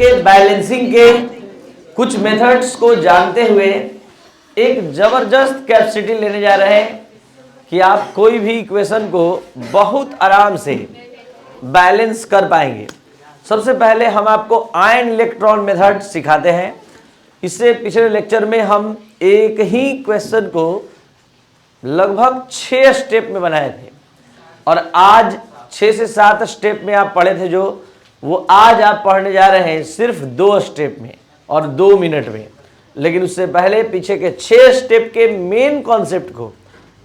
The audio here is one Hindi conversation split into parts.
के बैलेंसिंग के कुछ मेथड्स को जानते हुए एक जबरदस्त कैपेसिटी लेने जा रहे हैं कि आप कोई भी इक्वेशन को बहुत आराम से बैलेंस कर पाएंगे। सबसे पहले हम आपको आयन इलेक्ट्रॉन मेथड सिखाते हैं। इससे पिछले लेक्चर में हम एक ही क्वेश्चन को लगभग 6 स्टेप में बनाए थे और आज 6 से 7 स्टेप में आप पढ़े थे, जो वो आज आप पढ़ने जा रहे हैं सिर्फ 2 स्टेप में और 2 मिनट में। लेकिन उससे पहले पीछे के 6 स्टेप के मेन कॉन्सेप्ट को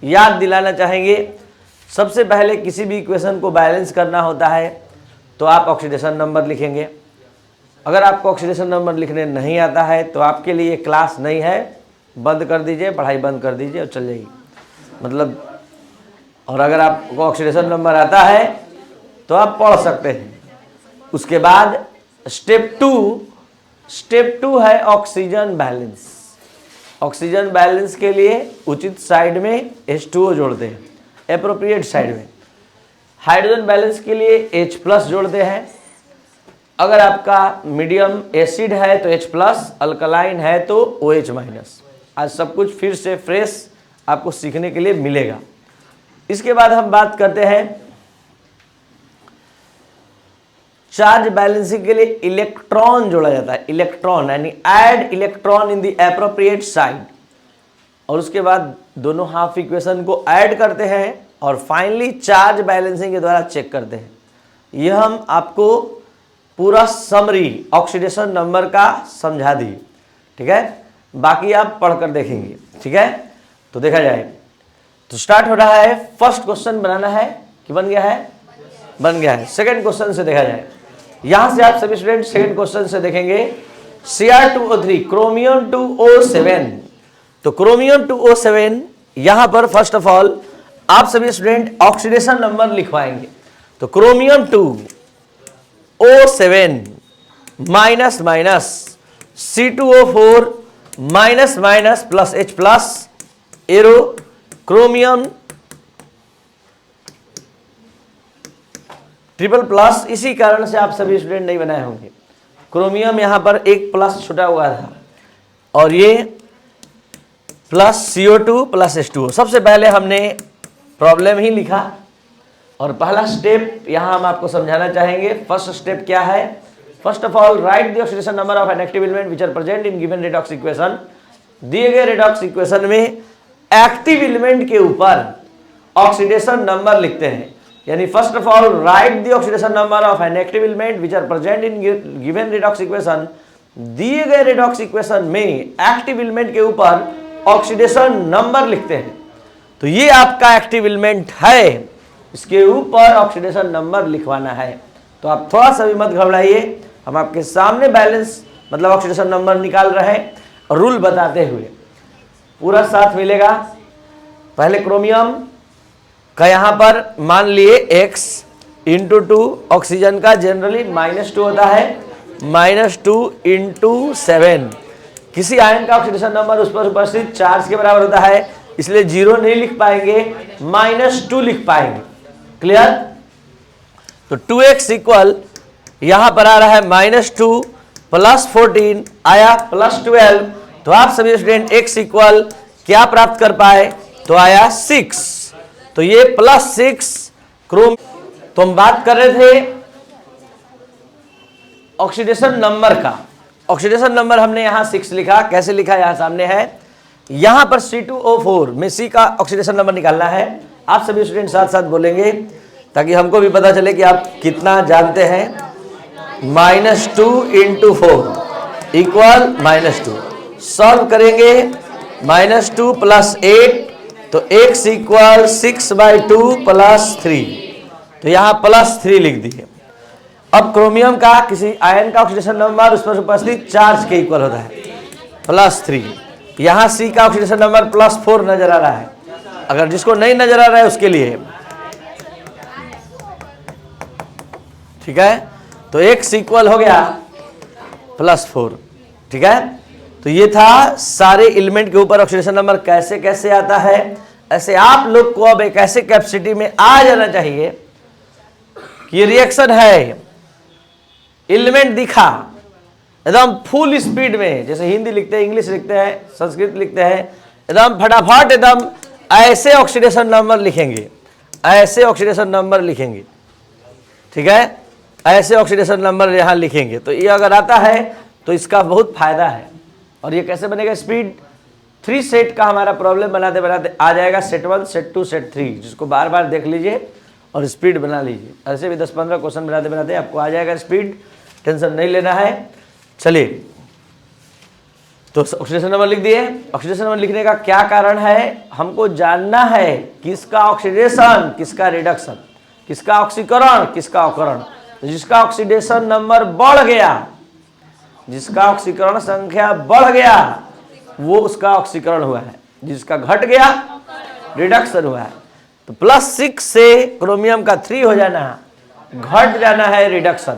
याद दिलाना चाहेंगे। सबसे पहले किसी भी इक्वेशन को बैलेंस करना होता है तो आप ऑक्सीडेशन नंबर लिखेंगे। अगर आपको ऑक्सीडेशन नंबर लिखने नहीं आता है तो आपके लिए क्लास नहीं है, बंद कर दीजिए, पढ़ाई बंद कर दीजिए और चल जाइए मतलब। और अगर आपको ऑक्सीडेशन नंबर आता है तो आप पढ़ सकते हैं। उसके बाद स्टेप टू है ऑक्सीजन बैलेंस। ऑक्सीजन बैलेंस के लिए उचित साइड में H2O जोड़ते हैं, एप्रोप्रिएट साइड में। हाइड्रोजन बैलेंस के लिए H+ जोड़ते हैं। अगर आपका मीडियम एसिड है तो H+, अल्कलाइन है तो OH-। आज सब कुछ फिर से फ्रेश आपको सीखने के लिए मिलेगा। इसके बाद हम बात करते हैं चार्ज बैलेंसिंग के लिए इलेक्ट्रॉन जोड़ा जाता है। इलेक्ट्रॉन यानी add electron in the appropriate side. और उसके बाद दोनों हाफ इक्वेशन को ऐड करते हैं और फाइनली चार्ज बैलेंसिंग के द्वारा चेक करते हैं। यह हम आपको पूरा समरी ऑक्सीडेशन नंबर का समझा दिए, ठीक है। बाकी आप पढ़कर देखेंगे, ठीक है। तो देखा जाए तो स्टार्ट हो रहा है। फर्स्ट क्वेश्चन बनाना है कि बन गया है? बन गया है। सेकंड क्वेश्चन से देखा जाए। यहां से आप सभी स्टूडेंट सेकंड क्वेश्चन से देखेंगे Cr2O3 क्रोमियम 2O7। तो क्रोमियम 2O7 यहां पर फर्स्ट ऑफ ऑल आप सभी स्टूडेंट ऑक्सीडेशन नंबर लिखवाएंगे। तो chromium 2O7 minus minus C2O4 minus minus plus H+ arrow chromium triple plus+. इसी कारण से आप सभी स्टूडेंट नहीं बनाए होंगे। क्रोमियम यहां पर एक प्लस छुटा हुआ था और ये प्लस CO2 प्लस H2O। सबसे पहले हमने प्रॉब्लम ही लिखा और पहला स्टेप यहां हम आपको समझाना चाहेंगे। फर्स्ट स्टेप क्या है? First of all write the oxidation number of an active element which are present in given redox equation. दिए गए रेडॉक्स इक्वेशन में एक्टिव एलिमेंट के ऊपर ऑक्सीडेशन नंबर लिखते हैं। यानी first of all write the oxidation number of an active element which are present in given redox equation. दिए गए रेडॉक्स इक्वेशन में एक्टिव एलिमेंट के ऊपर ऑक्सीडेशन नंबर लिखते हैं। तो ये आपका एक्टिव एलिमेंट है, इसके ऊपर ऑक्सीडेशन नंबर लिखवाना है। तो आप थोड़ा सा भी मत घबराइए, हम आपके सामने बैलेंस मतलब ऑक्सीडेशन नंबर निकाल रहे हैं रूल बताते हुए, पूरा साथ मिलेगा। पहले क्रोमियम का यहां पर मान लिए x × 2, ऑक्सीजन का जनरली -2 होता है, -2 × 7। किसी आयन का ऑक्सीडेशन नंबर उस पर उपस्थित चार्ज के बराबर होता है, इसलिए 0 नहीं लिख पाएंगे, -2 लिख पाएंगे। क्लियर? तो 2x इक्वल यहां पर आ रहा है -2 + 14 आया +12। तो आप सभी स्टूडेंट x इक्वल क्या प्राप्त कर पाए? तो आया 6। तो ये +6 क्रोम। तो हम बात कर रहे थे ऑक्सीडेशन नंबर का। ऑक्सीडेशन नंबर हमने यहां 6 लिखा। कैसे लिखा? यहां सामने है। यहां पर C2O4 में C का ऑक्सीडेशन नंबर निकालना है। आप सभी स्टूडेंट साथ साथ बोलेंगे ताकि हमको भी पता चले कि आप कितना जानते हैं। -2 × 4 इक्वल -2। सॉल्व करेंगे -2 + 8 तो x इक्वल 6/2 + 3। तो यहां +3 लिख दिए। अब क्रोमियम का किसी आयन का ऑक्सीडेशन नंबर उस पर उपस्थित चार्ज के इक्वल होता है +3। यहां C का ऑक्सीडेशन नंबर +4 नजर आ रहा है। अगर जिसको नहीं नजर आ रहा है उसके लिए, ठीक है। तो x इक्वल हो गया +4, ठीक है। तो ये था सारे एलिमेंट के ऊपर ऑक्सीडेशन नंबर कैसे कैसे आता है। ऐसे आप लोग को अब एक ऐसे कैपेसिटी में आ जाना चाहिए कि रिएक्शन है, एलिमेंट दिखा, एकदम फुल स्पीड में, जैसे हिंदी लिखते हैं, इंग्लिश लिखते हैं, संस्कृत लिखते हैं, एकदम फटाफट एकदम ऐसे ऑक्सीडेशन नंबर लिखेंगे, ऐसे ऑक्सीडेशन नंबर लिखेंगे, ठीक है, ऐसे ऑक्सीडेशन नंबर यहाँ लिखेंगे। तो ये अगर आता है तो इसका बहुत फायदा है। और ये कैसे बनेगा? स्पीड 3 सेट का हमारा प्रॉब्लम बनाते बनाते आ जाएगा सेट 1, सेट 2, सेट 3, जिसको बार बार देख लीजिए और स्पीड बना लीजिए। ऐसे भी 10-15 क्वेश्चन बनाते बनाते आपको आ जाएगा स्पीड, टेंशन नहीं लेना है। चलिए, तो ऑक्सीडेशन नंबर लिख दिए। ऑक्सीडेशन नंबर लिखने का क्या कारण है? हमको जानना है किसका ऑक्सीडेशन, किसका रिडक्शन, किसका ऑक्सीकरण, किसका अवकरण। तो जिसका ऑक्सीडेशन नंबर बढ़ गया, जिसका ऑक्सीकरण संख्या बढ़ गया, वो उसका ऑक्सीकरण हुआ है। जिसका घट गया, रिडक्शन हुआ है। तो +6 से क्रोमियम का 3 हो जाना है, घट जाना है, रिडक्शन।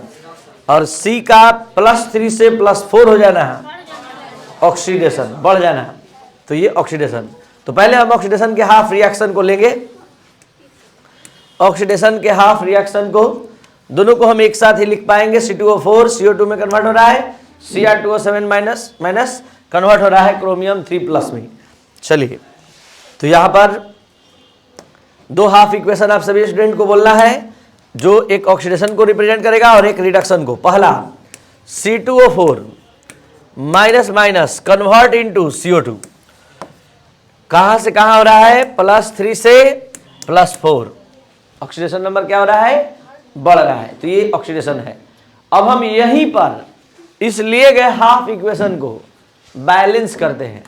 और C का +3 से +4 हो जाना है, ऑक्सीडेशन, बढ़ जाना है। तो ये ऑक्सीडेशन। तो पहले हम ऑक्सीडेशन के हाफ रिएक्शन को लेंगे। ऑक्सीडेशन के हाफ रिएक्शन को दोनों को हम एक साथ ही लिख पाएंगे। C2O4 CO2 में कन्वर्ट हो रहा है, Cr2O7 माइनस कन्वर्ट हो रहा है क्रोमियम 3+ में। चलिए, तो यहाँ पर 2 हाफ इक्वेशन आप सभी स्टूडेंट को बोलना है, जो एक ऑक्सीडेशन को रिप्रेजेंट करेगा और एक रिडक्शन को। पहला C2O4 minus convert into CO2, कहां से कहां हो रहा है? +3 से +4। ऑक्सीडेशन नंबर क्या हो रहा है? बढ़ रहा है। तो ये ऑक्सीडेशन है। अब हम यहीं पर इस लिए गए हाफ इक्वेशन को बैलेंस करते हैं।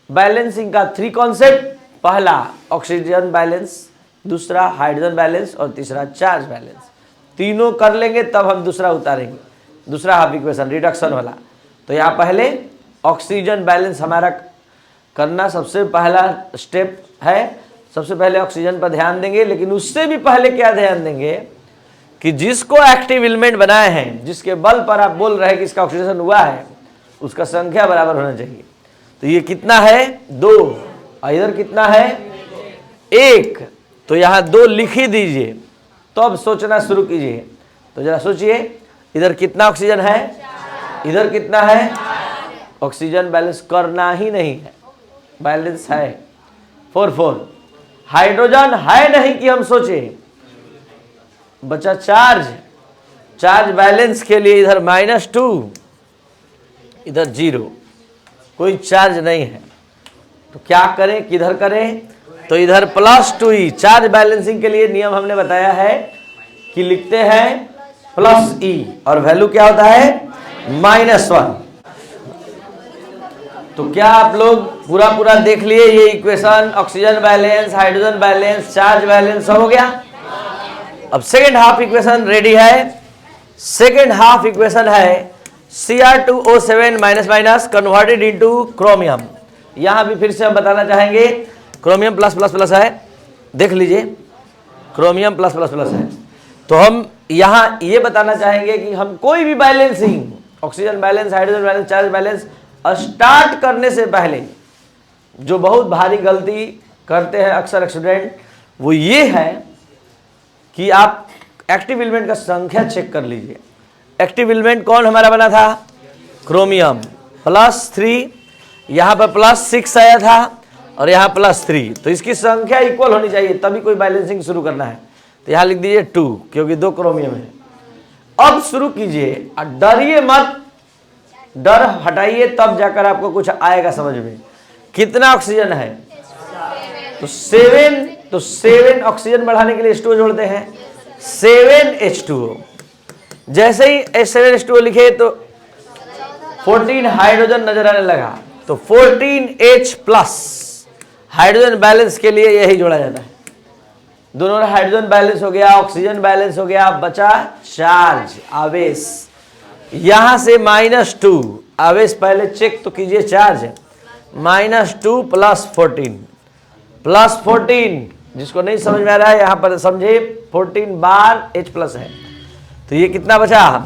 बैलेंसिंग का 3 कॉन्सेप्ट, पहला ऑक्सीजन बैलेंस, दूसरा हाइड्रोजन बैलेंस और तीसरा चार्ज बैलेंस। तीनों कर लेंगे तब हम दूसरा उतारेंगे, दूसरा हाफ इक्वेशन रिडक्शन वाला। तो यहाँ पहले ऑक्सीजन बैलेंस हमारा करना सबसे पहला स्टेप है। सबसे पहले ऑक्सीजन पर ध्यान देंगे, लेकिन उससे भी पहले क्या ध्यान देंगे कि जिसको एक्टिव एलिमेंट बनाए हैं, जिसके बल पर आप बोल रहे हैं कि इसका ऑक्सीडेशन हुआ है, उसका संख्या बराबर होना चाहिए। तो ये कितना है? 2। और इधर कितना है? 1। तो यहाँ 2 लिख ही दीजिए, तो अब सोचना शुरू कीजिए। तो जरा सोचिए, इधर कितना ऑक्सीजन है, इधर कितना है? ऑक्सीजन बैलेंस करना ही नहीं है, बैलेंस है 4-4। हाइड्रोजन है नहीं कि हम सोचे, बचा चार्ज। चार्ज बैलेंस के लिए इधर -2, इधर 0, कोई चार्ज नहीं है। तो क्या करें, किधर करें? तो इधर +2 ही। चार्ज बैलेंसिंग के लिए नियम हमने बताया है कि लिखते हैं +E और वैल्यू क्या होता है? -1। तो क्या आप लोग पूरा देख लिए? ये equation oxygen balance, hydrogen balance, charge balance हो गया। अब सेकेंड हाफ इक्वेशन रेडी है। सेकेंड हाफ इक्वेशन है Cr2O7 minus converted into chromium. यहां भी फिर से हम बताना चाहेंगे, क्रोमियम +++ है, देख लीजिए, क्रोमियम +++ है। तो हम यहां ये बताना चाहेंगे कि हम कोई भी balancing, oxygen balance, hydrogen balance, charge balance start करने से पहले जो बहुत भारी गलती करते हैं अक्सर स्टूडेंट, वो ये है कि आप एक्टिव एलिमेंट का संख्या चेक कर लीजिए। एक्टिव एलिमेंट कौन हमारा बना था? क्रोमियम +3, यहाँ पर +6 आया था और यहाँ +3। तो इसकी संख्या इक्वल होनी चाहिए, तभी कोई बैलेंसिंग शुरू करना है। तो यहाँ लिख दीजिए 2, क्योंकि 2 क्रोमियम है। अब शुरू कीजिए और डरिए मत, डर हटाइए, तब जाकर आपको कुछ आएगा समझ में। कितना ऑक्सीजन है? तो 7। तो 7 ऑक्सीजन बढ़ाने के लिए H2O जोड़ते हैं, 7H2O। जैसे ही H7H2O लिखे तो 14 हाइड्रोजन नजर आने लगा, तो 14H+। हाइड्रोजन बैलेंस के लिए यही जोड़ा जाता है। दोनों हाइड्रोजन बैलेंस हो गया, ऑक्सीजन बैलेंस हो गया, बचा चार्ज, आवेश। यहां से -2, आवेश पहले चेक तो कीजिए, चार्ज है -2 +14 +14। जिसको नहीं समझ में आ रहा है यहां पर समझे, 14 बार H+ है। तो ये कितना बचा?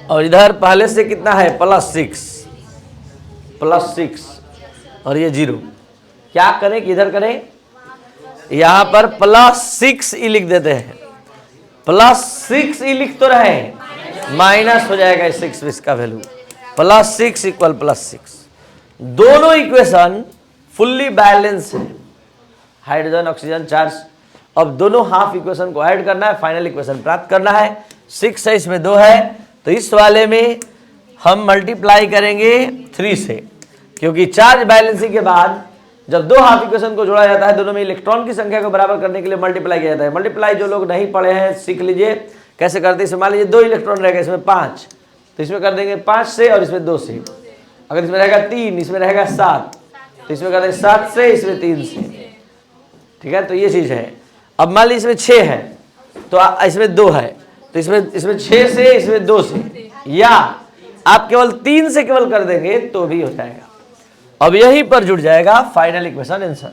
और इधर पहले से कितना है? +6 और ये 0। क्या करें, किधर करें? यहां पर +6E लिख देते हैं। +6E लिख तो रहे, माइनस हो जाएगा 6 इसका वैल्यू, +6 इक्वल +6। दोनों इक्वेशन फुल्ली बैलेंस है, हाइड्रोजन ऑक्सीजन चार्ज। अब दोनों हाफ इक्वेशन को ऐड करना है, फाइनल इक्वेशन प्राप्त करना है। 6 है, इसमें 2 है, तो इस वाले में हम मल्टीप्लाई करेंगे 3 से, क्योंकि चार्ज बैलेंसिंग के बाद जब दो हाफ इक्वेशन को जोड़ा जाता है, दोनों में इलेक्ट्रॉन की संख्या को बराबर करने के लिए मल्टीप्लाई किया जाता है। मल्टीप्लाई जो लोग नहीं पढ़े हैं सीख लीजिए कैसे करते हैं। इसमें मान लीजिए 2 इलेक्ट्रॉन रहेगा, इसमें 5, तो इसमें कर देंगे 5 से और इसमें 2 से। अगर इसमें रहेगा 3, इसमें रहेगा 7, तो इसमें कर देंगे 7 से, इसमें 3 से। ठीक है, तो ये चीज़ है। अब मान लीजिए इसमें 6 है, तो इसमें 2 है, तो इसमें 6 से, इसमें 2 से, या आप केवल 3 से केवल कर देंगे तो भी हो जाएगा। अब यहीं पर जुड़ जाएगा फाइनल इक्वेशन आंसर।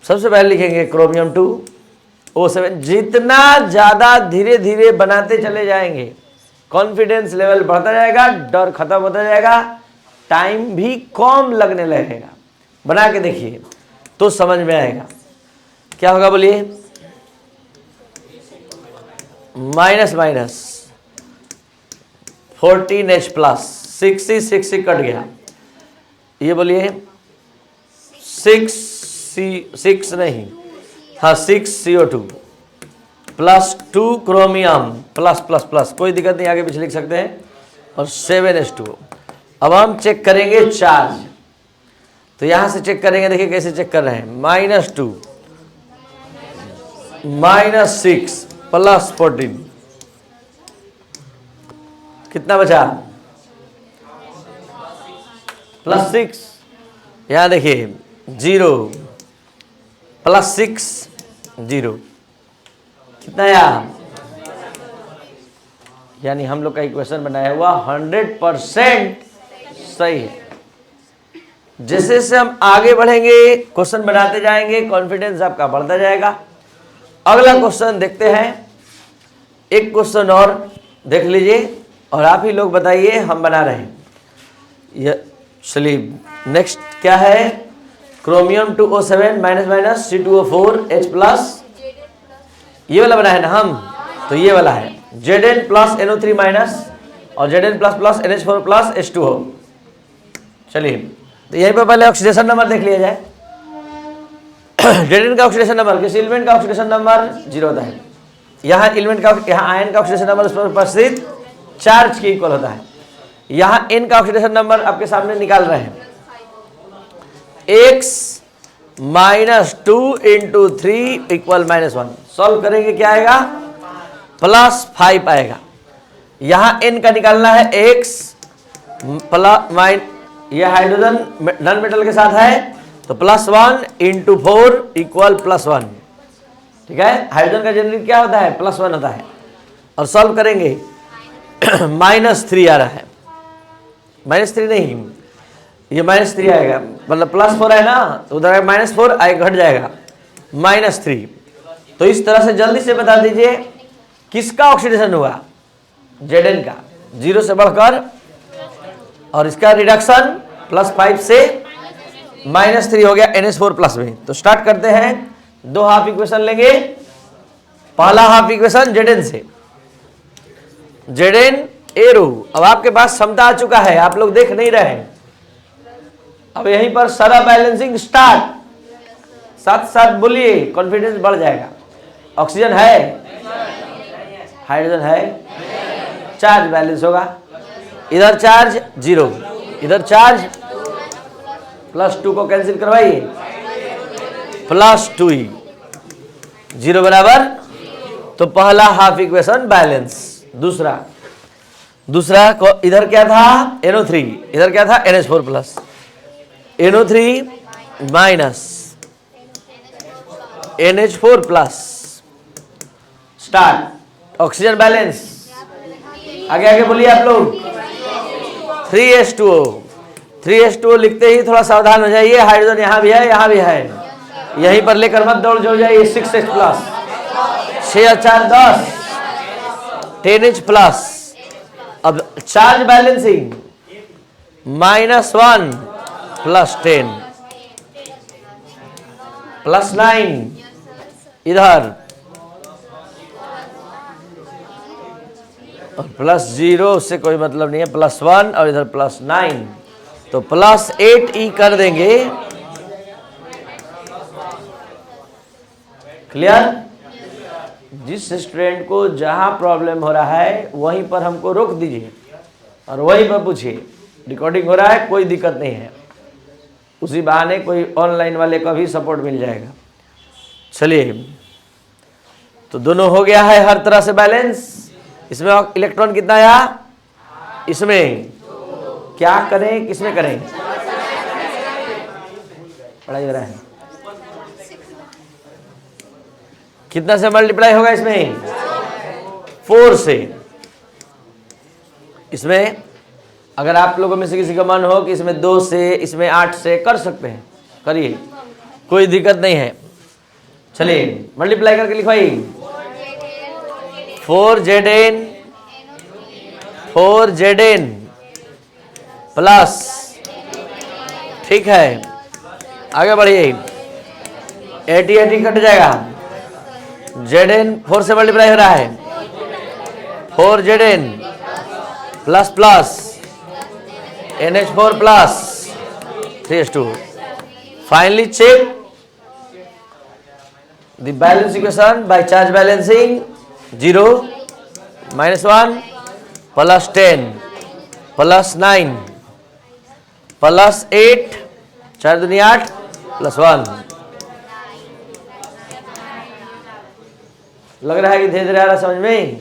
सबसे पहले लिखेंगे क्रोमियम 2O7। जितना ज्यादा धीरे धीरे बनाते चले जाएंगे, कॉन्फिडेंस लेवल बढ़ता जाएगा, डर खत्म होता जाएगा, टाइम भी कम लगने लगेगा। बना के देखिए तो समझ में आएगा। क्या होगा बोलिए? Minus minus 14H plus 6 cut गया। ये बोलिए 6 नहीं, हाँ 6CO2 plus 2 chromium plus plus plus, कोई दिक्कत नहीं, आगे पीछे लिख सकते हैं, और 7H2O। अब हम चेक करेंगे चार्ज, तो यहां से चेक करेंगे। देखिए कैसे चेक कर रहे हैं। -2 -6 प्लस 14, कितना बचा? +6। यहां देखिए 0 +6 0, कितना आया? यानी हम लोग का इक्वेशन बनाया हुआ 100% सही है। जैसे जैसे हम आगे बढ़ेंगे, क्वेश्चन बनाते जाएंगे, कॉन्फिडेंस आपका बढ़ता जाएगा। अगला क्वेश्चन देखते हैं। एक क्वेश्चन और देख लीजिए और आप ही लोग बताइए, हम बना रहे हैं। चलिए नेक्स्ट क्या है? Chromium 2O7 minus C2O4H plus, ये वाला बना है ना हम, तो ये वाला है Zn प्लस NO3 माइनस और Zn plus plus NH4 plus H2O। चलिए तो यहीं पर पहले ऑक्सीडेशन नंबर देख लिया जाए। Zn का ऑक्सीडेशन नंबर, किसी एलिमेंट का ऑक्सीडेशन नंबर 0 होता है। यहाँ एलिमेंट का, यहाँ आयन का ऑक्सीडेशन नंबर उस पर उपस्थित चार्ज के इक्वल होता है। यहाँ N का ऑक्सीडेशन नंबर आपके सामने निकाल रहे हैं। X -2 × 3 = -1। सॉल्व करेंगे क्या आएगा? +5 आएगा। यहाँ N का निकालना है। X यह हाइड्रोजन नॉन मेटल के साथ है, तो +1 × 4 = +1। ठीक है, हाइड्रोजन का जेनरिक क्या होता है? +1 होता है। और सॉल्व करेंगे -3 आ रहा है। -3 नहीं, ये -3 आएगा, मतलब +4 है ना, तो उधर -4 आए, घट जाएगा -3। तो इस तरह से जल्दी से बता दीजिए किसका ऑक्सीडेशन हुआ? Zn का, 0 से बढ़कर, और इसका रिडक्शन +5 से -3 हो गया NH4 प्लस में। तो स्टार्ट करते हैं। दो हाफ इक्वेशन लेंगे। पहला हाफ इक्वेशन Zn से, Zn एरो। अब आपके पास क्षमता आ चुका है, आप लोग देख नहीं रहे हैं। अब यहीं पर सारा बैलेंसिंग स्टार्ट, साथ साथ बोलिए, कॉन्फिडेंस बढ़ जाएगा। ऑक्सीजन है, हाइड्रोजन है, चार्ज बैलेंस होगा। इधर चार्ज 0, इधर चार्ज +2 को कैंसिल करवाइए, +2 ही, 0 बराबर। तो पहला हाफ इक्वेशन बैलेंस। दूसरा को इधर क्या था? NO3, इधर क्या था? NH4 plus. NO3 minus NH4 plus, start. Oxygen balance, आगे आगे बोलिए आप लोग। 3H2O, 3H2O लिखते ही थोड़ा सावधान हो जाइए। हाइड्रोजन यहाँ भी है, यहाँ भी है, यहीं पर लेकर मत दौड़ जो जाइए। 6H प्लस, 6 और 4 10, 10H प्लस। अब चार्ज बैलेंसिंग -1 + 10 +9, इधर और +0 उससे कोई मतलब नहीं है, +1 और इधर +9, तो +8e कर देंगे। क्लियर? जिस स्टूडेंट को जहां प्रॉब्लम हो रहा है वहीं पर हमको रोक दीजिए और वहीं पर पूछिए। रिकॉर्डिंग हो रहा है, कोई दिक्कत नहीं है, उसी बहाने कोई ऑनलाइन वाले का भी सपोर्ट मिल जाएगा। चलिए, तो दोनों हो गया है हर तरह से बैलेंस। इसमें इलेक्ट्रॉन कितना आया? इसमें क्या करें, किसमें करें? पढ़ाई हो रहा है, कितना से मल्टीप्लाई होगा इसमें? 4 से। इसमें अगर आप लोगों में से किसी का मन हो कि इसमें 2 से, इसमें 8 से, कर सकते हैं, करिए, कोई दिक्कत नहीं है। चलिए मल्टीप्लाई करके लिखवाइए। 4Zn प्लस, ठीक है, आगे बढ़िए, 80 कट जाएगा। Zn 4 से मल्टीप्लाई हो रहा है, 4Zn plus plus NH4 plus 3s2। Finally check the balance equation by charge balancing। 0 -1 +10 +9 +8 4 दूनी 8 +1। लग रहा है कि धीरे धीरे आ रहा समझ में?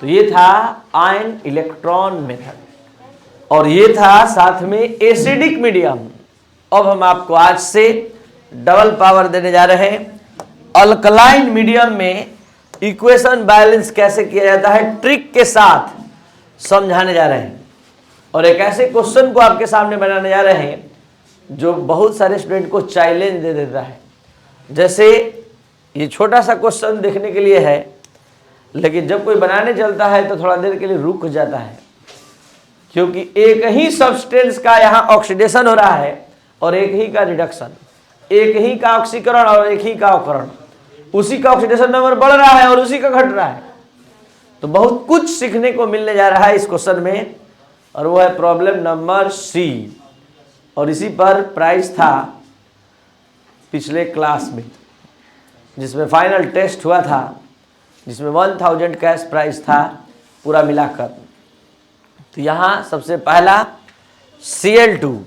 तो ये था आयन इलेक्ट्रॉन मेथड और ये था साथ में एसिडिक मीडियम। अब हम आपको आज से डबल पावर देने जा रहे हैं। अल्कलाइन मीडियम में इक्वेशन बैलेंस कैसे किया जाता है ट्रिक के साथ समझाने जा रहे हैं और एक ऐसे क्वेश्चन को आपके सामने बनाने जा रहे हैं जो बहुत सारे स्टूडेंट को चैलेंज दे देता है। जैसे ये छोटा सा क्वेश्चन देखने के लिए है, लेकिन जब कोई बनाने चलता है तो थोड़ा देर के लिए रुक जाता है, क्योंकि एक ही सब्सटेंस का यहाँ ऑक्सीडेशन हो रहा है और एक ही का रिडक्शन, एक ही का ऑक्सीकरण और एक ही का अवकरण। उसी का ऑक्सीडेशन नंबर बढ़ रहा है और उसी का घट रहा है। तो बहुत कुछ सीखने को मिलने जा रहा है इस क्वेश्चन में, और वो है प्रॉब्लम नंबर C। और इसी पर प्राइज था पिछले क्लास में, जिसमें फाइनल टेस्ट हुआ था, जिसमें 1000 कैश प्राइज था पूरा मिलाकर। तो यहाँ सबसे पहला Cl2,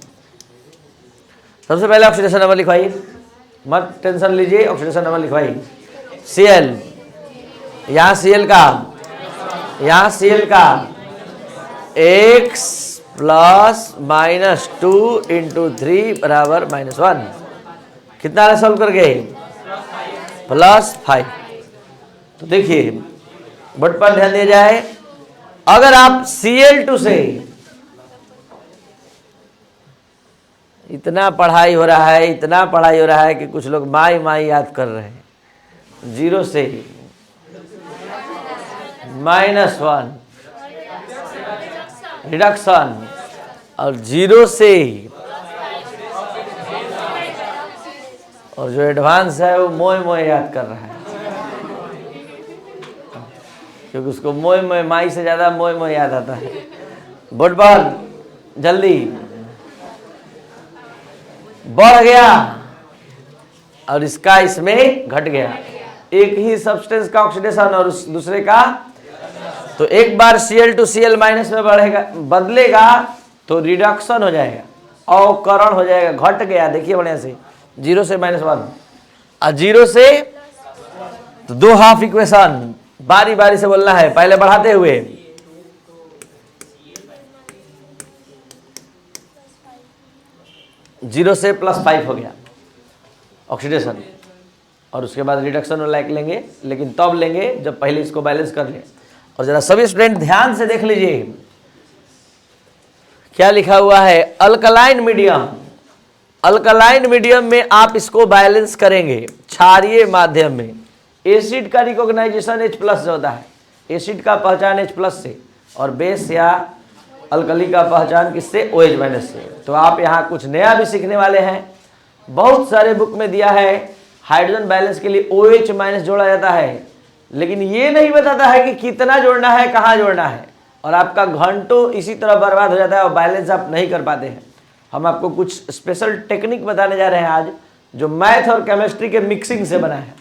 सबसे पहले ऑक्सीडेशन नंबर लिखवाइए, मत टेंशन लीजिए, ऑक्सीडेशन नंबर लिखवाइए। Cl, यहाँ Cl का x + -2 × 3 = -1। कितना है सॉल्व करके? +5। तो देखिए बट पर ध्यान दिया जाए, अगर आप Cl2 से इतना पढ़ाई हो रहा है, इतना पढ़ाई हो रहा है कि कुछ लोग माई माई याद कर रहे हैं। 0 से -1 रिडक्शन और 0 से, और जो एडवांस है वो मोए मोए याद कर रहा है, क्योंकि उसको मोए मोए, माई से ज्यादा मोए मोए याद आता है। बोर्ड पर जल्दी बढ़ गया और इसका इसमें घट गया। एक ही सब्सटेंस का ऑक्सीडेशन और उस दूसरे का, तो एक बार Cl2 Cl- में बढ़ेगा, बदलेगा तो रिडक्शन हो जाएगा, अवकरण हो जाएगा, घट गया। देखिए बढ़िया से 0 से -1 और 0 से, तो 2 हाफ इक्वेशन बारी बारी से बोलना है, पहले बढ़ाते हुए। जीरो से +5 हो गया ऑक्सीडेशन, और उसके बाद रिडक्शन वाला एक लेंगे, लेकिन तब लेंगे जब पहले इसको बैलेंस कर लें। और जरा सभी स्टूडेंट ध्यान से देख लीजिए क्या लिखा हुआ है, अल्कलाइन मीडियम। अल्कलाइन मीडियम में आप इसको बैलेंस करेंगे क्षारीय माध्यम में। एसिड का रिकॉग्नाइजेशन H+ से होता है, एसिड का पहचान H+ से, और बेस या अल्कली का पहचान किससे? OH- से। तो आप यहाँ कुछ नया भी सीखने वाले हैं। बहुत सारे बुक में दिया है हाइड्रोजन बैलेंस के लिए OH- जोड़ा जाता है, लेकिन ये नहीं बताता है कि कितना जोड़ना है, कहाँ जोड़ना है, और आपका घंटों इसी तरह बर्बाद हो जाता है और बैलेंस आप नहीं कर पाते हैं। हम आपको कुछ स्पेशल टेक्निक बताने जा रहे हैं आज, जो मैथ और केमिस्ट्री के मिक्सिंग से बना है,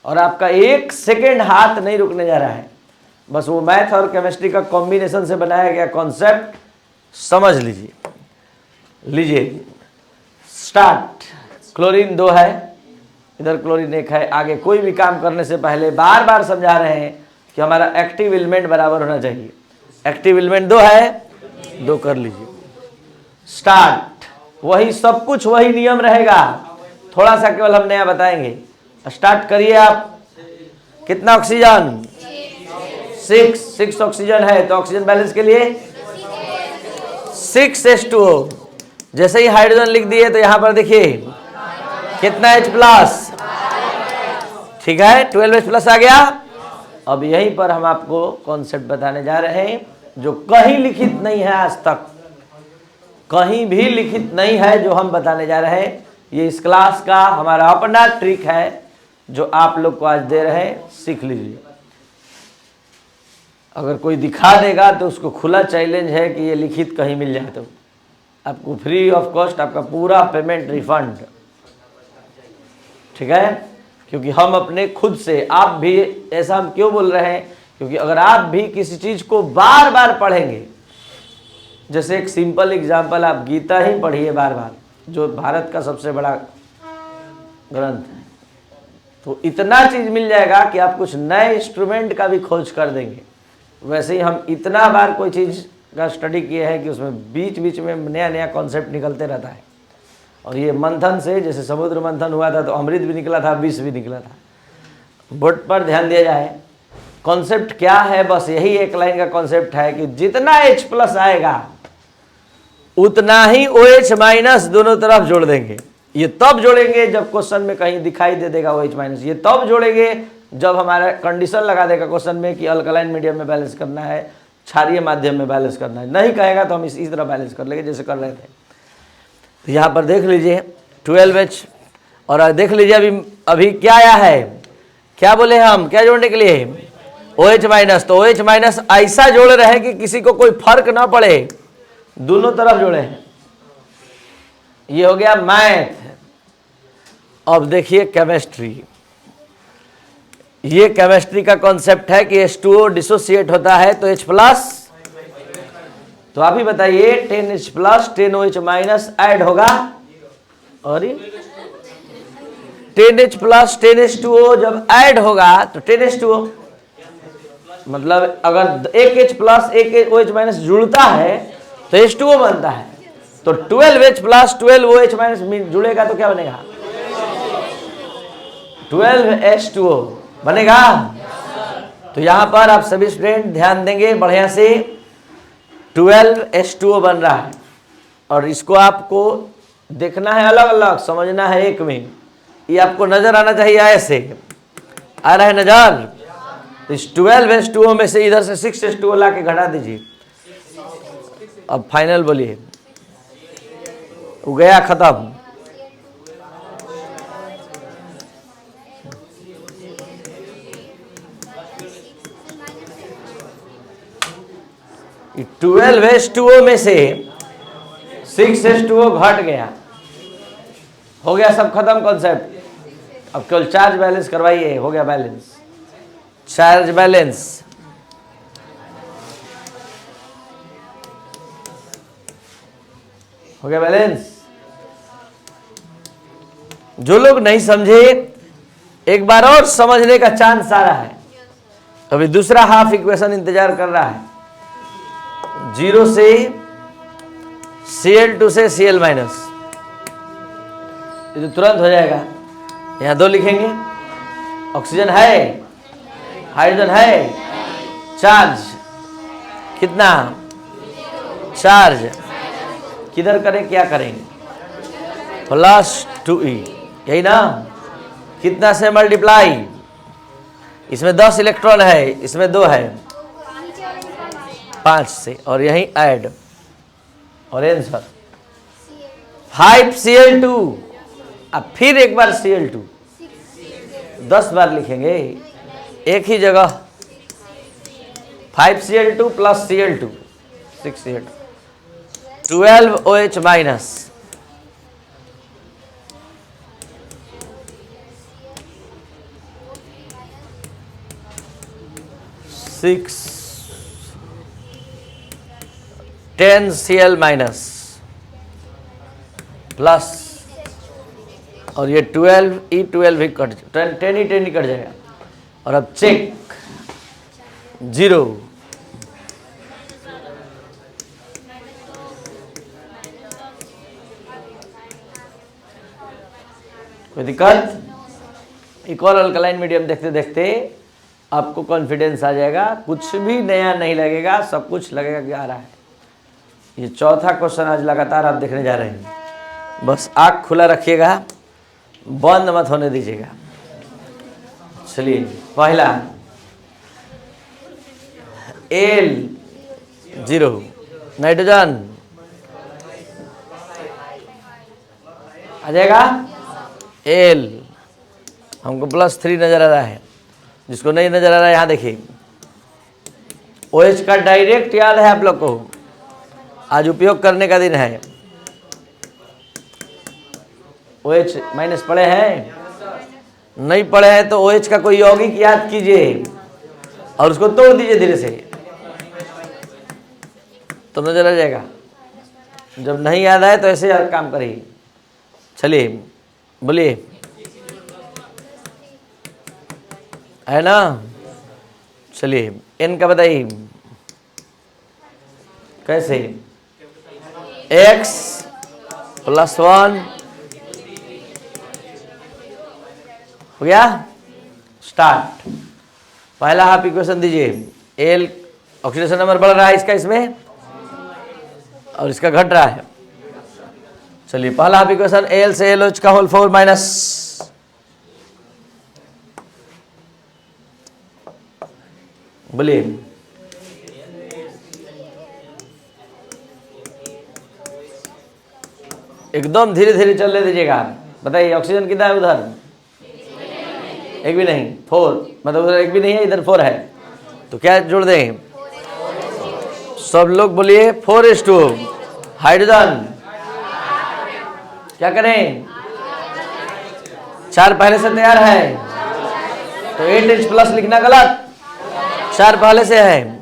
और आपका 1 सेकेंड हाथ नहीं रुकने जा रहा है। बस वो मैथ और केमिस्ट्री का कॉम्बिनेशन से बनाया गया कॉन्सेप्ट समझ लीजिए। लीजिए स्टार्ट। क्लोरीन 2 है, इधर क्लोरीन 1 है। आगे कोई भी काम करने से पहले बार बार समझा रहे हैं कि हमारा एक्टिव एलिमेंट बराबर होना चाहिए। एक्टिव एलिमेंट 2 है, 2 कर लीजिए। स्टार्ट। वही सब कुछ वही नियम रहेगा, थोड़ा सा केवल हम नया बताएंगे। स्टार्ट करिए आप। कितना ऑक्सीजन? 6 ऑक्सीजन है, तो ऑक्सीजन बैलेंस के लिए 6H2O। जैसे ही हाइड्रोजन लिख दिए तो यहां पर देखिए कितना H प्लस, ठीक है, 12H+ आ गया। अब यहीं पर हम आपको कॉन्सेप्ट बताने जा रहे हैं जो कहीं लिखित नहीं है, आज तक कहीं भी लिखित नहीं है जो हम बताने जा रहे हैं। ये इस क्लास का हमारा अपना ट्रिक है जो आप लोग को आज दे रहे हैं, सीख लीजिए। अगर कोई दिखा देगा तो उसको खुला चैलेंज है कि ये लिखित कहीं मिल जाए तो आपको फ्री ऑफ कॉस्ट आपका पूरा पेमेंट रिफंड, ठीक है। क्योंकि हम अपने खुद से, आप भी ऐसा हम क्यों बोल रहे हैं, क्योंकि अगर आप भी किसी चीज को बार बार पढ़ेंगे, जैसे एक सिंपल एग्जांपल, आप गीता ही पढ़िए बार बार, जो भारत का सबसे बड़ा ग्रंथ है, तो इतना चीज मिल जाएगा कि आप कुछ नए इंस्ट्रूमेंट का भी खोज कर देंगे। वैसे ही हम इतना बार कोई चीज का स्टडी किए हैं कि उसमें बीच बीच में नया नया कॉन्सेप्ट निकलते रहता है। और ये मंथन से, जैसे समुद्र मंथन हुआ था तो अमृत भी निकला था, विष भी निकला था। बोर्ड पर ध्यान दिया जाए। कॉन्सेप्ट क्या है? बस यही एक लाइन का कॉन्सेप्ट है कि जितना H+ आएगा उतना ही OH- दोनों तरफ जोड़ देंगे। ये तब जोड़ेंगे जब क्वेश्चन में कहीं दिखाई दे देगा OH-। ये तब जोड़ेंगे जब हमारा कंडीशन लगा देगा क्वेश्चन में कि अल्कलाइन मीडियम में बैलेंस करना है, क्षारीय माध्यम में बैलेंस करना है। नहीं कहेगा तो हम इसी तरह बैलेंस कर लेंगे जैसे कर रहे थे। तो यहाँ पर देख लीजिए 12H, और देख लीजिए अभी क्या आया है, क्या बोले हम, क्या जोड़ने के लिए? OH-। तो OH- ऐसा जोड़ रहे हैं कि किसी को कोई फर्क ना पड़े, दोनों तरफ जोड़े हैं। ये हो गया मैथ। अब देखिए केमिस्ट्री। ये केमिस्ट्री का कॉन्सेप्ट है कि H2O डिसोसिएट होता है तो H+, तो आप ही बताइए 10H+ 10OH- ऐड होगा, और 10H+ 10H2O जब ऐड होगा तो 10H2O, मतलब अगर एक H+ एक OH- जुड़ता है तो H2O बनता है। तो 12H+ 12OH- जुड़ेगा तो क्या बनेगा? 12H2O बनेगा। तो यहां पर आप सभी स्टूडेंट ध्यान देंगे बढ़िया से। 12H2O बन रहा है, और इसको आपको देखना है अलग अलग, समझना है एक में। ये आपको नजर आना चाहिए, ऐसे आ रहा है नजर। तो इस 12H2O में से इधर से 6H2O ला के घटा दीजिए। अब फाइनल बोलिए, वो गया खत्म। ये 12H2O में से 6H2O घट गया, हो गया सब खत्म कॉन्सेप्ट। अब केवल चार्ज बैलेंस करवाइए, हो गया बैलेंस, चार्ज बैलेंस। हो गया बैलेंस। जो लोग नहीं समझे, एक बार और समझने का चांस आ रहा है। अभी दूसरा हाफ इक्वेशन इंतजार कर रहा है। 0 से Cl2 से Cl-, ये तो तुरंत हो जाएगा। यहां 2 लिखेंगे। ऑक्सीजन है, हाइड्रोजन है, चार्ज कितना? चार्ज किधर करें, क्या करेंगे? +2E, यही ना? कितना से मल्टीप्लाई? इसमें 10 इलेक्ट्रॉन है, इसमें 2 है, 5 से, और यही ऐड, और आंसर 5Cl2। अब फिर एक बार Cl2, 10 बार लिखेंगे, एक ही जगह 5Cl2 plus Cl2 6Cl2 12OH minus 10Cl minus plus और ये 12E12 ही कट 10 ही कट जाएगा। और अब चेक 0 कोई दिक्कत? इक्वल अल्कलाइन मीडियम देखते देखते आपको कॉन्फिडेंस आ जाएगा, कुछ भी नया नहीं लगेगा, सब कुछ लगेगा कि आ रहा है। ये चौथा क्वेश्चन आज लगातार आप देखने जा रहे हैं। बस आँख खुला रखिएगा, बंद मत होने दीजिएगा। चलिए पहला L0 नाइट्रोजन आ जाएगा। L हमको +3 नजर आ रहा है, जिसको नहीं नजर आ रहा है यहाँ देखिए। OH का डायरेक्ट याद है आप लोग को, आज उपयोग करने का दिन है। OH माइनस पढ़े हैं? नहीं पढ़े हैं तो OH का कोई यौगिक याद कीजिए और उसको तोड़ दीजिए धीरे से, तो नजर आ जाएगा। जब नहीं याद आए तो ऐसे काम करिए। चलिए बोलिए, है ना? चलिए N का बताइए कैसे? X +1 हो गया। स्टार्ट। पहला हाफ इक्वेशन दीजिए। L ऑक्सीडेशन नंबर बढ़ रहा है इसका इसमें और इसका घट रहा है। चलिए पहला हाफ इक्वेशन L से LOH का होल 4 माइनस बोलिए। एकदम धीरे धीरे चलने दीजिएगा। बताइए ऑक्सीजन कितना है उधर? एक भी नहीं, 4 मतलब उधर एक भी नहीं है, इधर 4 है, तो क्या जोड़ दें? सब लोग बोलिए 4:2। हाइड्रोजन क्या करें? 4 पहले से तैयार है तो 8H+ लिखना गलत, 4 पहले से है।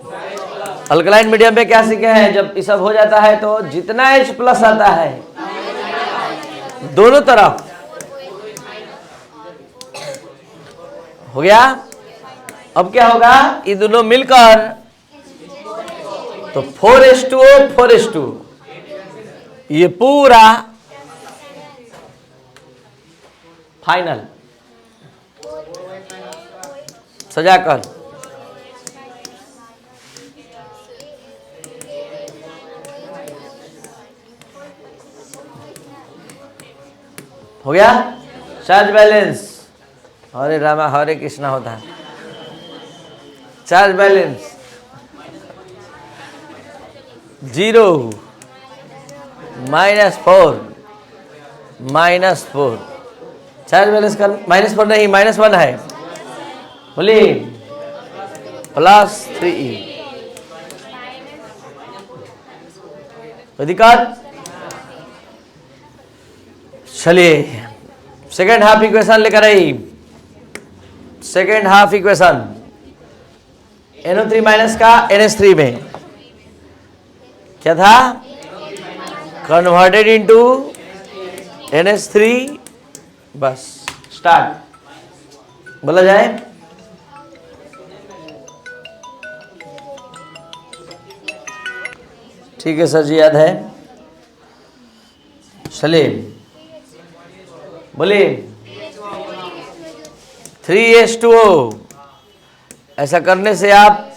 अल्कलाइन मीडियम में क्या सीखे हैं? जब ये सब हो जाता है तो जितना H+ आता है दोनों तरफ हो गया। अब क्या होगा? ये दोनों मिलकर तो 4:2 4:2 ये पूरा फाइनल सजाकर हो गया। चार्ज बैलेंस, हरे रामा हरे कृष्णा होता है। चार्ज बैलेंस 0 -4 चार्ज बैलेंस का -4 नहीं -1 है। बोलिए +3E। कोई दिक्कत? चलिए सेकेंड हाफ इक्वेशन लेकर आई। Second half equation NO3 minus का NH3 में क्या था? Converted into NH3। बस स्टार्ट बोला जाए। ठीक है सर जी, याद है। चलिए बोलिए 3H2O। ऐसा करने से आप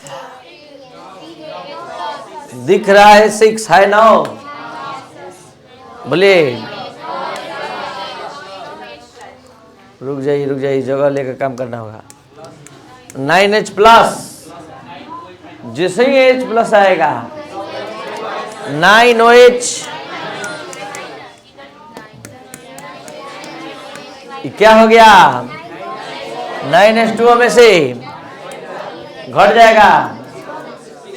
दिख रहा है 6 है 9। बोलिए रुक जाइए जगह लेकर काम करना होगा। 9H+, जैसे ही H+ आएगा 9OH क्या हो गया? 9H2O में से घट जाएगा,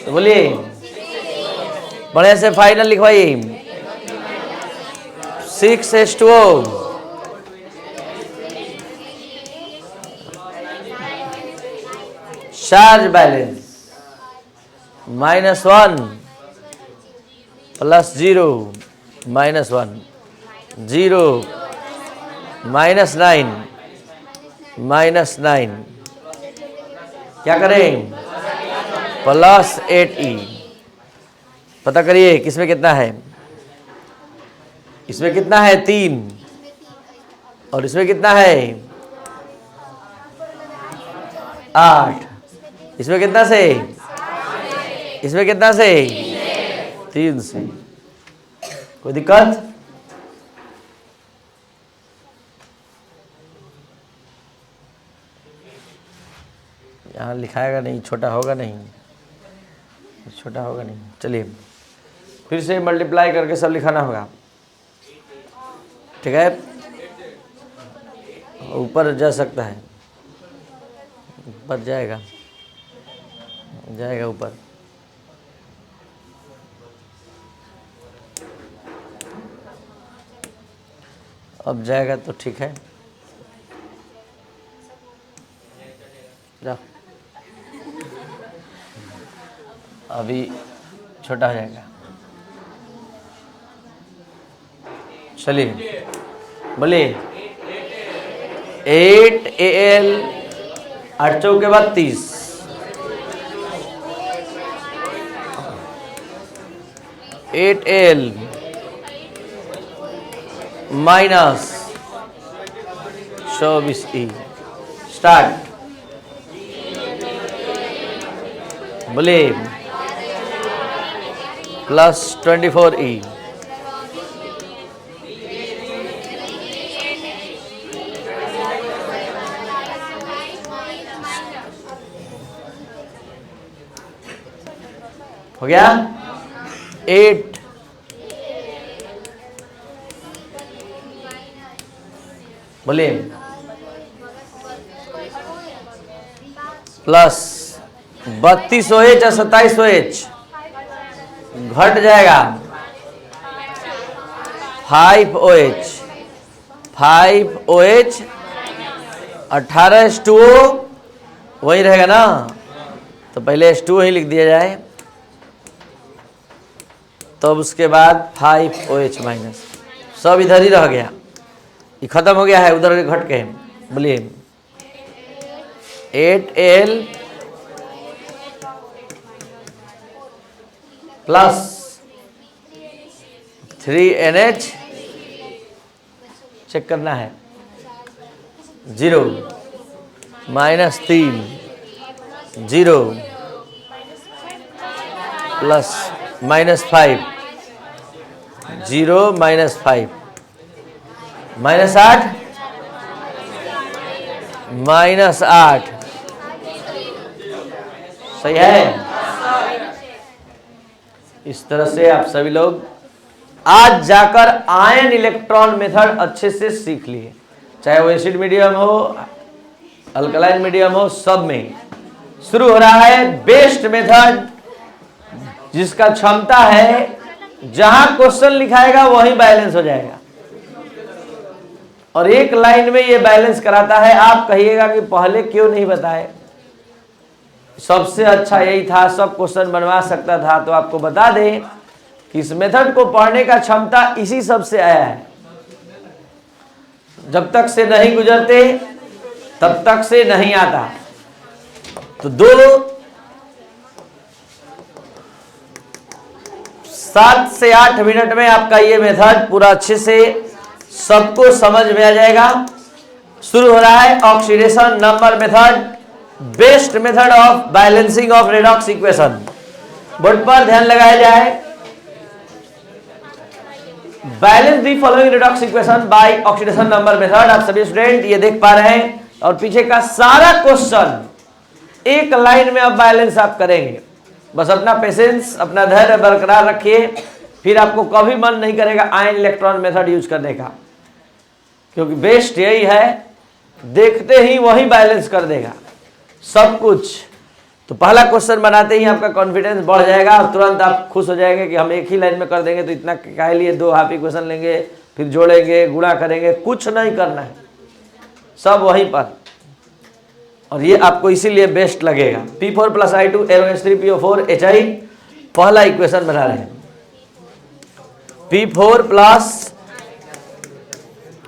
तो बोलिए बड़े से फाइनल लिखवाइए 6H2O चार्ज बैलेंस -1 + 0 -1 0 -9 -9 क्या करें +8E। पता करिए किसमें कितना है, इसमें कितना है 3 और इसमें कितना है 8, इसमें कितना से, इसमें कितना से 3 से। कोई दिक्कत? यहाँ लिखाएगा नहीं, छोटा होगा नहीं, छोटा होगा नहीं। चलिए फिर से मल्टीप्लाई करके सब लिखाना होगा, ठीक है? ऊपर जा सकता है, ऊपर जाएगा, जाएगा ऊपर। अब जाएगा तो ठीक है, जाओ। अभी छोटा हो जाएगा। चलिए बोलिए 8Al 8 चौक के बाद 30 8Al -24E स्टार्ट। बोलिए +24E हो गया। 8 बोलिए +32OH और 27OH घट जाएगा 5OH 18H2O वही रहेगा ना, तो पहले H2O ही लिख दिया जाए, तब उसके बाद 5OH- सब इधर ही रह गया, ये खत्म हो गया है, उधर घट के। बोलिए 8Al प्लस 3NH चेक करना है 0 -3 0 प्लस -5 0 -5 -8 -8 सही है। इस तरह से आप सभी लोग आज जाकर आयन इलेक्ट्रॉन मेथड अच्छे से सीख लिए, चाहे वो एसिड मीडियम हो अल्कलाइन मीडियम हो, सब में शुरू हो रहा है बेस्ट मेथड, जिसका क्षमता है जहां क्वेश्चन लिखाएगा वहीं बैलेंस हो जाएगा, और एक लाइन में ये बैलेंस कराता है। आप कहिएगा कि पहले क्यों नहीं बताए, सबसे अच्छा यही था, सब क्वेश्चन बनवा सकता था। तो आपको बता दें कि इस मेथड को पढ़ने का क्षमता इसी सब से आया है। जब तक से नहीं गुजरते तब तक से नहीं आता। तो 7 से 8 मिनट में आपका ये मेथड पूरा अच्छे से सबको समझ में आ जाएगा। शुरू हो रहा है oxidation number method, best method of balancing of redox equation. Board पर ध्यान लगाया जाए। Balance the following redox equation by oxidation number method. आप सभी स्टूडेंट ये देख पा रहे हैं, और पीछे का सारा क्वेश्चन एक लाइन में अब बैलेंस आप करेंगे। बस अपना पेशेंस, अपना धैर्य बरकरार रखिए, फिर आपको कभी मन नहीं करेगा आयन इलेक्ट्रॉन मेथड यूज करने का, क्योंकि बेस्ट यही है, देखते ही वही बैलेंस कर देगा सब कुछ। तो तो पहला क्वेश्चन बनाते ही आपका कॉन्फिडेंस बढ़ जाएगा और तुरंत आप खुश हो जाएंगे कि हम एक ही लाइन में कर देंगे, तो इतना काहे लिए 2 हाफ इक्वेशन लेंगे, फिर जोड़ेंगे, गुणा करेंगे, कुछ नहीं करना है, सब वहीं पर। और ये आपको इसीलिए बेस्ट लगेगा। P4 + I2 arrow H3PO4 HI पहला इक्वेशन बना रहे हैं। P4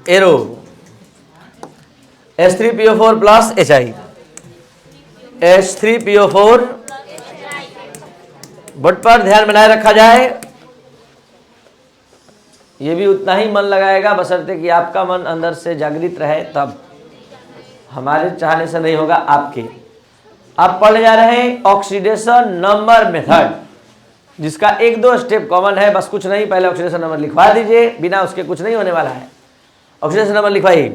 + arrow H3PO4 + HI, H3PO4 but पर ध्यान बनाए रखा जाए। ये भी उतना ही मन लगाएगा बशर्ते कि आपका मन अंदर से जागृत रहे, तब हमारे चाहने से नहीं होगा, आपके। आप पढ़ने जा रहे हैं ऑक्सीडेशन नंबर मेथड, जिसका 1-2 स्टेप कॉमन है, बस कुछ नहीं, पहले ऑक्सीडेशन नंबर लिखवा दीजिए, बिना उसके कुछ नहीं होने वाला है। ऑक्सीडेशन नंबर लिखवाई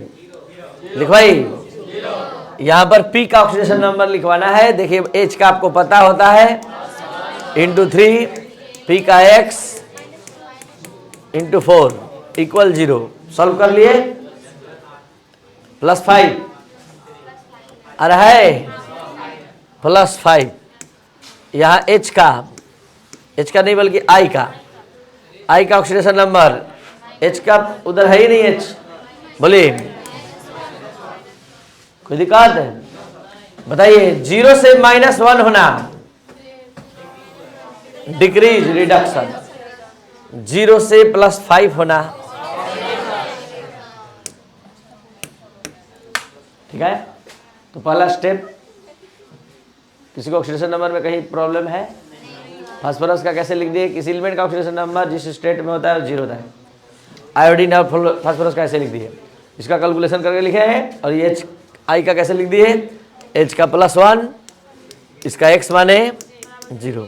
यहाँ पर P का ऑक्सीडेशन नंबर लिखवाना है। देखिए H का आपको पता होता है, ×3, P का X × 4 = 0। सॉल्व कर लिए, +5 आ रहा है, +5। यहाँ H का नहीं बल्कि I का ऑक्सीडेशन नंबर, H का उधर है ही नहीं, H बोलिए, कोई दिक्कत है? बताइए। 0 से -1 होना, डिक्रीज रिडक्शन। 0 से +5 होना, ठीक है। तो पहला स्टेप, किसी को ऑक्सीडेशन नंबर में कहीं प्रॉब्लम है? फास्फोरस का कैसे लिख दिए? किसी एलिमेंट का ऑक्सीडेशन नंबर जिस स्टेट में होता है 0 होता है। आयोडीन और फास्फोरस का कैसे लिख दिए? इसका कैलकुलेशन करके लिखे हैं। और ये I का कैसे लिख दिए? H का +1, इसका X माने 0,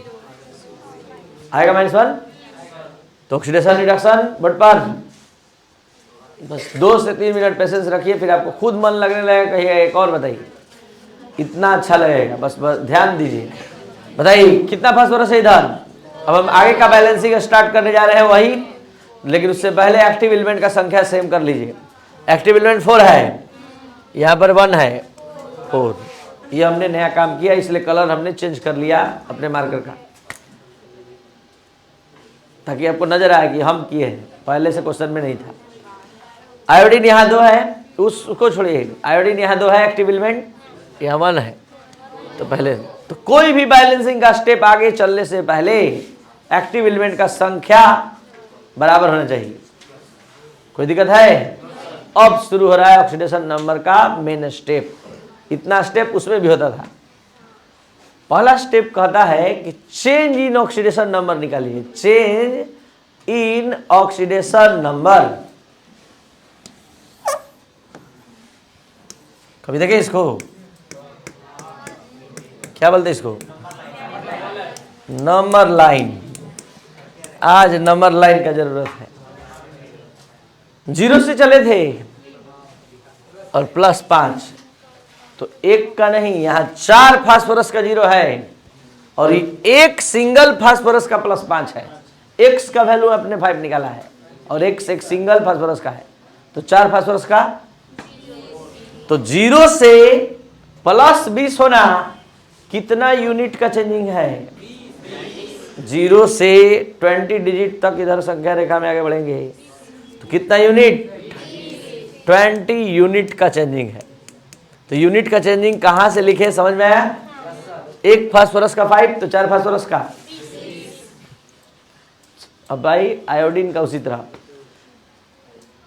आएगा -1। तो ऑक्सीडेशन रिडक्शन बट पर बस 2 से 3 मिनट पेशेंस रखिए, फिर आपको खुद मन लगने लगेगा, कहिएगा एक और बताइए, इतना अच्छा लगेगा। बस ध्यान दीजिए। बताइए कितना फास्फोरस है इधर? अब हम आगे का बैलेंसिंग स्टार्ट करने जा रहे हैं वही, लेकिन उससे पहले एक्टिव एलिमेंट का संख्या सेम कर लीजिए। एक्टिव एलिमेंट 4 है, यहाँ पर 1 है, 4। ये हमने नया काम किया, इसलिए कलर हमने चेंज कर लिया अपने मार्कर का, ताकि आपको नजर आए कि हम किए हैं, पहले से क्वेश्चन में नहीं था। आयोडीन यहाँ 2 है, उसको छोड़िए। आयोडीन यहाँ 2 है, एक्टिव एलिमेंट यहाँ 1 है। तो पहले तो कोई भी बैलेंसिंग का स्टेप आगे चलने से पहले एक्टिव एलिमेंट का संख्या बराबर होना चाहिए। कोई दिक्कत है? अब शुरू हो रहा है ऑक्सीडेशन नंबर का मेन स्टेप। इतना स्टेप उसमें भी होता था। पहला स्टेप कहता है कि चेंज इन ऑक्सीडेशन नंबर निकालिए। चेंज इन ऑक्सीडेशन नंबर, कभी देखे इसको? क्या बोलते इसको? Number line. आज नंबर लाइन का जरूरत है। 0 से चले थे और +5, तो 1 का नहीं, यहाँ 4 फास्फोरस का 0 है और एक सिंगल फास्फोरस का +5 है। X का वैल्यू आपने 5 निकाला है और X एक सिंगल फास्फोरस का है, तो 4 फास्फोरस का, तो 0 से +20 होना कितना यूनिट का चेंजिंग है? 0 से 20 डिजिट तक इधर संख्या रेखा में आगे बढ़ेंगे, तो कितना यूनिट? 20 यूनिट का चेंजिंग है। तो यूनिट का चेंजिंग कहां से लिखे, समझ में आया? 1 फास्फोरस का 5, तो 4 फास्फोरस का। अब भाई आयोडीन का उसी तरह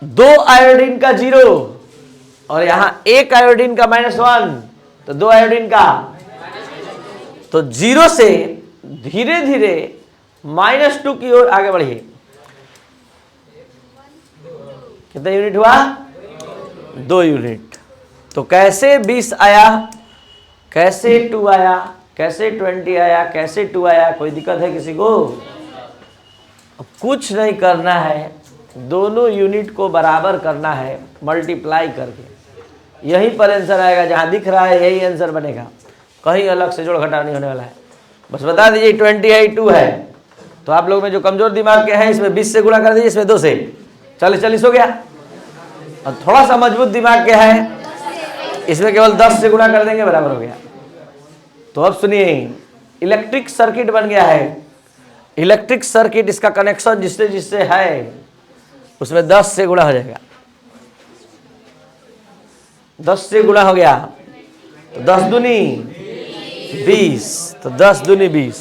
2 आयोडीन का 0 और यहां 1 आयोडीन का -1, तो 2 आयोडीन का, तो 0 से धीरे धीरे -2 की ओर आगे बढ़िए। कितना यूनिट हुआ? 2 यूनिट। तो कैसे 20 आया, कैसे 2 आया, कैसे 20 आया, कैसे 2 आया? कोई दिक्कत है किसी को? अब कुछ नहीं करना है, दोनों यूनिट को बराबर करना है मल्टीप्लाई करके। यही पर आंसर आएगा, जहां दिख रहा है यही आंसर बनेगा, कहीं अलग से जोड़ घटाव नहीं होने वाला है। बस बता दीजिए 20 है 2 है, तो आप लोग में जो कमजोर दिमाग के हैं इसमें 20 से गुणा कर दीजिए, इसमें 2 से 40 हो गया। और थोड़ा सा मजबूत दिमाग के है इसमें केवल 10 से गुणा कर देंगे, बराबर हो गया। तो अब सुनिए, इलेक्ट्रिक सर्किट बन गया है। इलेक्ट्रिक सर्किट, इसका कनेक्शन जिससे जिससे है उसमें 10 से गुणा हो जाएगा। 10 से गुणा हो गया तो 10 दूनी 20, तो 10 दूनी 20,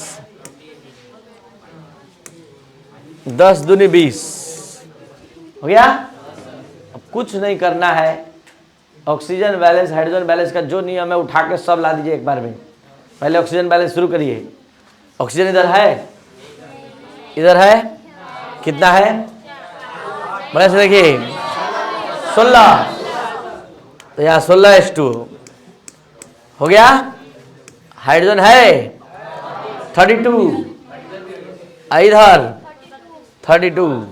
10 दूनी 20 हो गया। अब कुछ नहीं करना है, ऑक्सीजन बैलेंस हाइड्रोजन बैलेंस का जो नियम है उठा के सब ला दीजिए एक बार में। पहले ऑक्सीजन बैलेंस शुरू करिए। ऑक्सीजन इधर है, इधर है, कितना है बड़े से देखिए 16, तो यहाँ 16H2 हो गया। हाइड्रोजन है 32, इधर 32,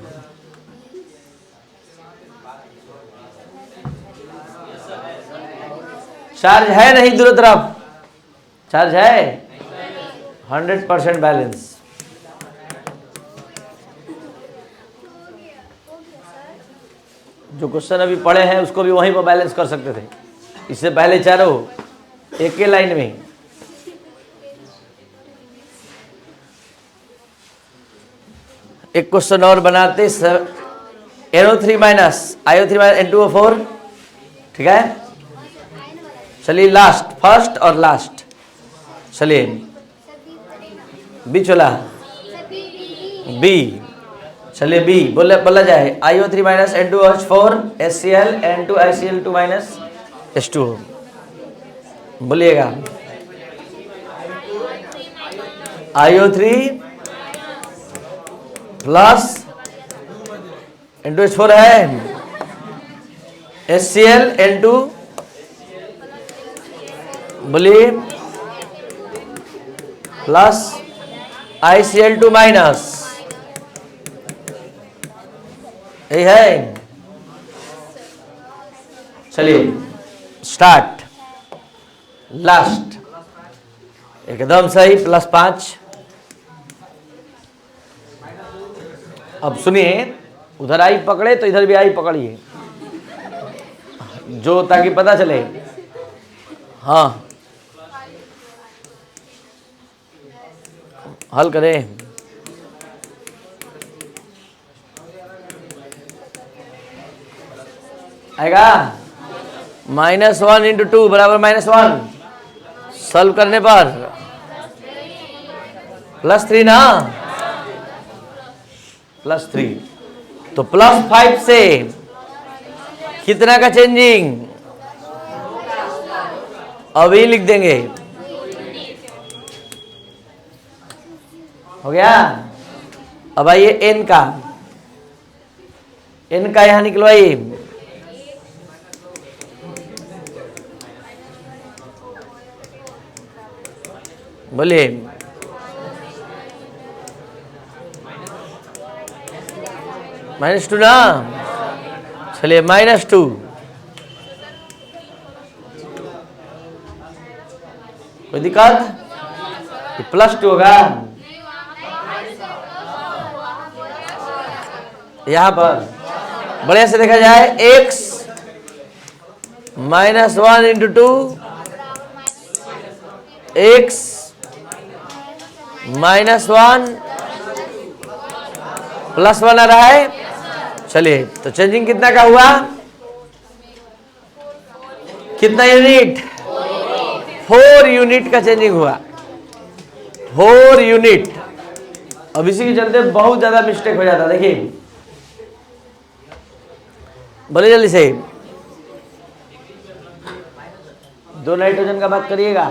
चार्ज है नहीं दोनों तरफ, चार्ज है 100% बैलेंस। जो क्वेश्चन अभी पढ़े हैं उसको भी वहीं पर बैलेंस कर सकते थे। इससे पहले चारों एक ही लाइन में। एक क्वेश्चन और बनाते, NO3 minus IO3 minus N2O4, ठीक है। चलिए लास्ट, फर्स्ट और लास्ट, चलिए बी चला, बी, चलिए बी बोला जाए IO3 minus N2OH4 HCl N2ICl2 minus H2O, बोलिएगा। IO3 प्लस N2H4 है, HCl N2, बोलिए, प्लस ICl2 माइनस, यही है। चलिए स्टार्ट, लास्ट, एकदम सही, +5। अब सुनिए, उधर आई पकड़े तो इधर भी आई पकड़िए, जो ताकि पता चले। हाँ हल करें। आएगा -1 × 2 बराबर -1, सॉल्व करने पर +3 ना, +3, तो +5 से कितना का चेंजिंग अभी लिख देंगे, हो गया। अब आइए n का, n का यहां निकलवाइए, बोलिए। -2 ना, चलिए -2, कोई दिक्कत, +2 होगा यहां पर। बढ़िया से देखा जाए, x -1 × 2, x -1 +1 आ रहा है। चलिए तो चेंजिंग कितना का हुआ, कितना यूनिट, 4 यूनिट का चेंजिंग हुआ, 4 यूनिट। अब इसी के चलते बहुत ज्यादा मिस्टेक हो जाता, देखिए बोले जल्दी से। 2 नाइट्रोजन का बात करिएगा,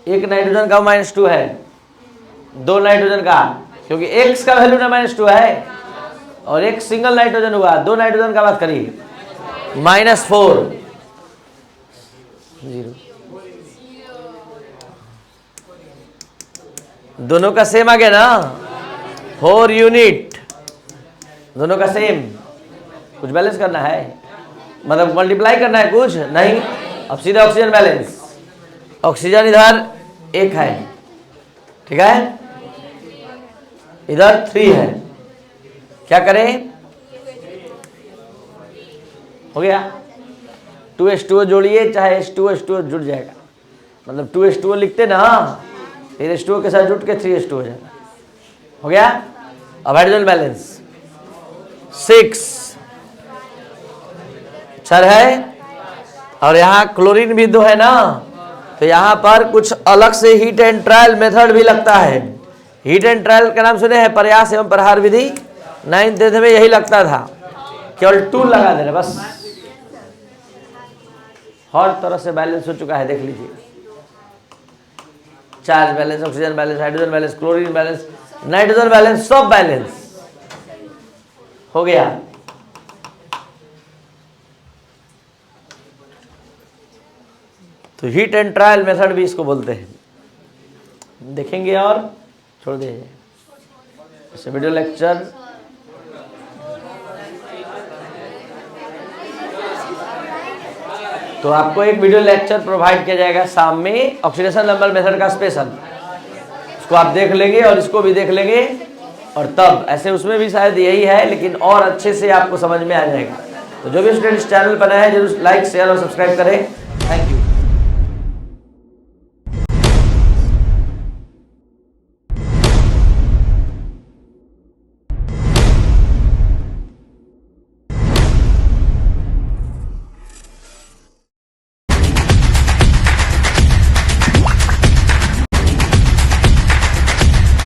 एक नाइट्रोजन का -2 है, 2 नाइट्रोजन का, क्योंकि X का वैल्यू ना -2 है और एक सिंगल नाइट्रोजन हुआ। 2 नाइट्रोजन का बात करिए, -4, 0, दोनों का सेम आ गया ना, 4 यूनिट, दोनों का सेम। कुछ बैलेंस करना है, मतलब मल्टीप्लाई करना है, कुछ नहीं। अब सीधा ऑक्सीजन बैलेंस, ऑक्सीजन इधर 1 है, ठीक है, इधर 3 है, क्या करें, हो गया। 2H2O जोड़िए, चाहे H2O जुड़ जाएगा, मतलब 2H2O लिखते ना, फिर H2O के साथ जुट के 3H2 हो जाएगा। हो गया। अब हाइड्रोजन बैलेंस 6 क्षार है, और यहाँ क्लोरीन भी 2 है ना, तो यहाँ पर कुछ अलग से हीट एंड ट्रायल मेथड भी लगता है। हीट एंड ट्रायल का नाम सुने हैं? प्रयास एवं प्रहार विधि 9th 10th में यही लगता था, केवल 2 लगा देना बस। हर तरह से बैलेंस हो चुका है, देख लीजिए। Charge balance, oxygen balance, hydrogen balance, chlorine balance, nitrogen balance, सब बैलेंस हो गया। तो हीट एंड ट्रायल मेथड भी इसको बोलते हैं, देखेंगे और छोड़ दीजिए। ऐसे वीडियो लेक्चर तो आपको एक वीडियो लेक्चर प्रोवाइड किया जाएगा शाम में ऑक्सीडेशन नंबर मेथड का स्पेशल, उसको आप देख लेंगे और इसको भी देख लेंगे, और तब ऐसे उसमें भी शायद यही है, लेकिन और अच्छे से आपको समझ में आ जाएगा। तो जो भी स्टूडेंट इस चैनल पर नए हैं जरूर लाइक शेयर और सब्सक्राइब करें। Thank you.